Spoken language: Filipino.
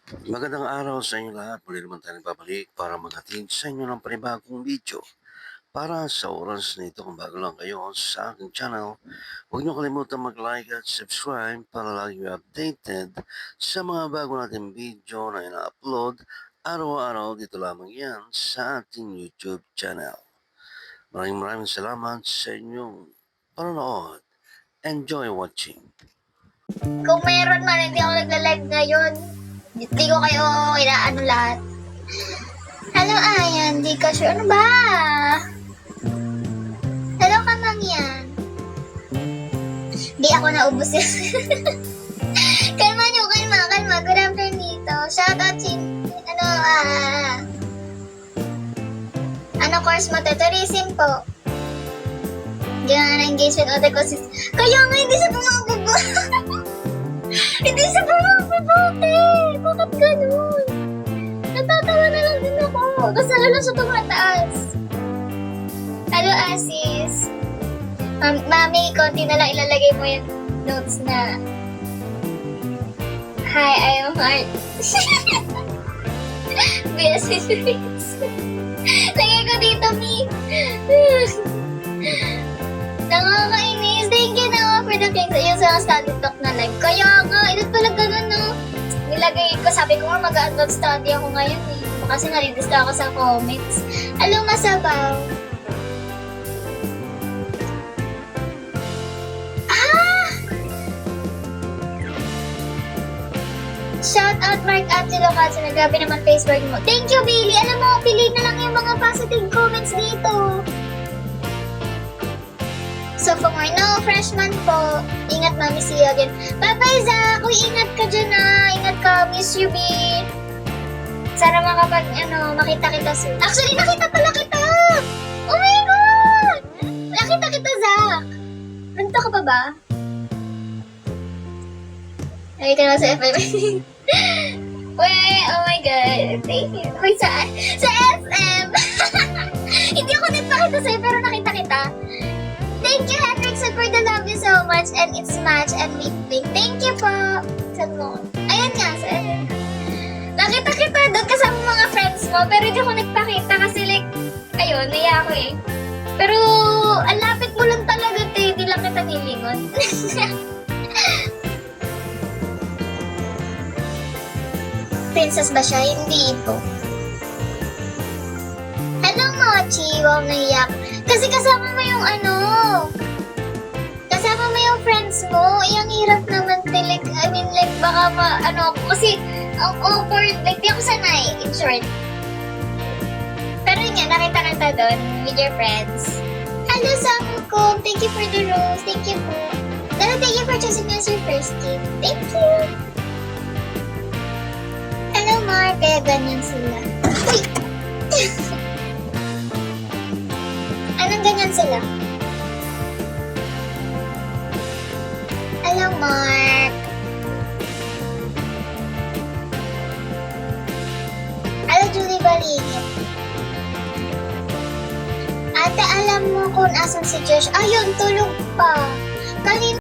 Magandang araw sa inyo lahat. Muli naman tayo nagbabalik para maghatid sa inyo ng panibagong video. Para sa oras na ito, kung bago lang kayo sa aking channel, huwag niyo kalimutan mag-like at subscribe para lagi kayo updated sa mga bago nating video na ina-upload araw-araw dito lamang yan sa ating YouTube channel. Maraming salamat sa inyong panonood. Enjoy watching. Kung meron man, hindi ako nagla-live ngayon. Hindi ko kayo inaano lahat. Hello, Ayan. Di ka sure. Ano ba? Hello ka lang yan. Di ako naubos yan. Kalma nyo, kalma. Good afternoon dito. Shoutout ano course mo? Tourism po. Gano'n na engagement o decosis. Kaya nga, hindi siya pumabubuti. Hindi siya pumabubuti. Bakit ganun? Natatawa na lang din ako. Basta lang siya tumataas. Hello, Asis. Mami, konti na lang ilalagay mo yung notes na hi, I am Heart. BS lagay ko dito, Mi. Nakakainis. Thank you na for the things yung sa study talk na live. Kaya nga, ito pala ganun, no? Nilagay ko, sabi ko nga mag-adult study ako ngayon, eh. Kasi nalidista ako sa comments. Hello, Masabaw. Shout out Mark Angelo kasi grabe naman Facebook mo. Thank you, Billy. Alam mo, piliin na lang yung mga positive comments dito. Sophomore, no, freshman po. Ingat, Mami, see you again. Bye-bye, Zach. Uy, ingat ka dyan, ha. Ingat ka. Miss you, B. Sana makita kita soon. Actually, nakita pala kita. Oh my God. Nakita kita, Zach. Nandito ka pa ba? Nakita na sa FM. Wait, oh my God. Thank you. Wait, saan? Sa SM. Hindi ako nagpakita sa'yo, pero nakita kita. Thank you, Henriksen, for the love you so much. And it's match and meeting. Thank you po. Saan mo? Ayan nga, saan? Nakita kita doon kasama mga friends mo, pero hindi ako nagpakita kasi like, ayun, naiya ako eh. Pero, ang lapit mo lang talaga, te. Hindi lang kita nilingon. Princess ba siya? Hindi po. Hello, Mochi. Wow, naiyak. Kasi kasama mo yung kasama mo yung friends mo. Ang hirap naman, like, baka kasi, ang awkward, like, di ako sanay, in short. Pero yun nga, nakita kita doon with your friends. Hello, Samuko. Thank you for the rose. Thank you po. Pero thank you for choosing me as your first gift. Thank you. Hello, Mark. Kaya ganyan sila. Uy! Anong ganyan sila? Hello, Mark. Hello, Julie Balingit. Ate, alam mo kung asan si Josh? Ayun, tulog pa. Kanina